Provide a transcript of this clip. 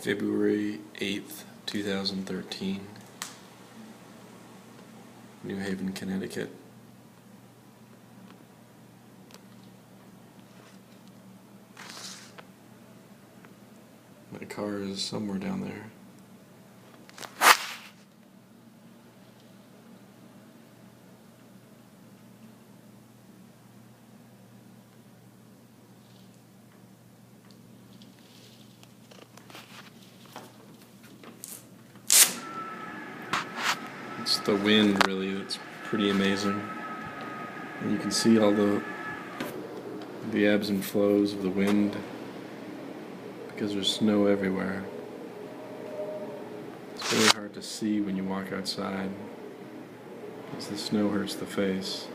February 8th, 2013, New Haven, Connecticut. My car is somewhere down there. It's the wind, really, that's pretty amazing. And you can see all the ebbs and flows of the wind because there's snow everywhere. It's really hard to see when you walk outside because the snow hurts the face.